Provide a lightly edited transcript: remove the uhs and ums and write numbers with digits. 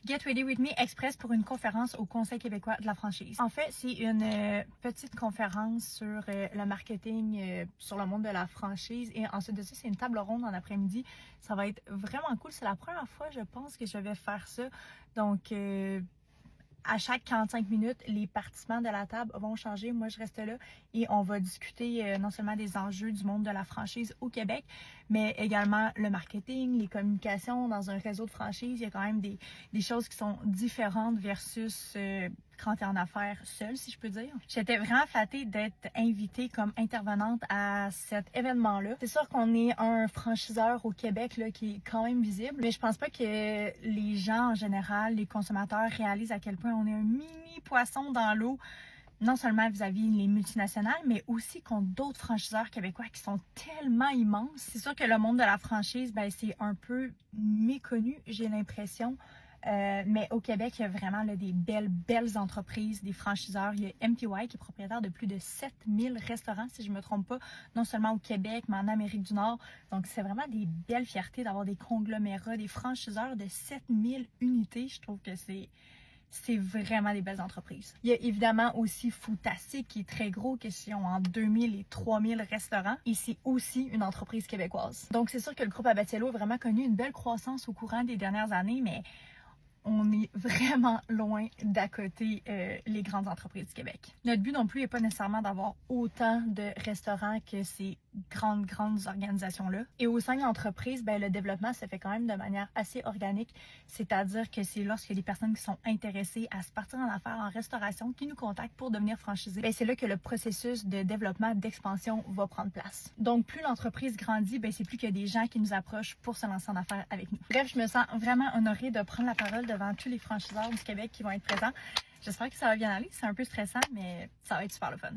Get Ready With Me express pour une conférence au Conseil québécois de la franchise. En fait, c'est une petite conférence sur le marketing, sur le monde de la franchise. Et ensuite de ça, c'est une table ronde en après-midi. Ça va être vraiment cool. C'est la première fois, je pense, que je vais faire ça. Donc, à chaque 45 minutes, les participants de la table vont changer. Moi, je reste là et on va discuter non seulement des enjeux du monde de la franchise au Québec, mais également le marketing, les communications dans un réseau de franchise. Il y a quand même des choses qui sont différentes versus quand tu es en affaires seule, si je peux dire. J'étais vraiment flattée d'être invitée comme intervenante à cet événement-là. C'est sûr qu'on est un franchiseur au Québec là, qui est quand même visible, mais je pense pas que les gens en général, les consommateurs, réalisent à quel point on est un mini poisson dans l'eau, non seulement vis-à-vis les multinationales, mais aussi contre d'autres franchiseurs québécois qui sont tellement immenses. C'est sûr que le monde de la franchise, ben, c'est un peu méconnu, j'ai l'impression. Mais au Québec, il y a vraiment là, des belles entreprises, des franchiseurs. Il y a MTY qui est propriétaire de plus de 7000 restaurants, si je ne me trompe pas, non seulement au Québec, mais en Amérique du Nord. Donc, c'est vraiment des belles fiertés d'avoir des conglomérats, des franchiseurs de 7000 unités. Je trouve que c'est vraiment des belles entreprises. Il y a évidemment aussi Foodtastic qui est très gros, qui ont entre 2000 et 3000 restaurants. Et c'est aussi une entreprise québécoise. Donc, c'est sûr que le groupe Abatiello a vraiment connu une belle croissance au courant des dernières années, mais on est vraiment loin d'à côté les grandes entreprises du Québec. Notre but non plus n'est pas nécessairement d'avoir autant de restaurants que ces grandes organisations-là. Et au sein de l'entreprise, ben, le développement se fait quand même de manière assez organique, c'est-à-dire que c'est lorsque les personnes qui sont intéressées à se partir en affaires en restauration qui nous contactent pour devenir franchisés, ben, c'est là que le processus de développement, d'expansion va prendre place. Donc, plus l'entreprise grandit, ben, c'est plus qu'il y a des gens qui nous approchent pour se lancer en affaires avec nous. Bref, je me sens vraiment honorée de prendre la parole devant tous les franchiseurs du Québec qui vont être présents. J'espère que ça va bien aller. C'est un peu stressant, mais ça va être super le fun.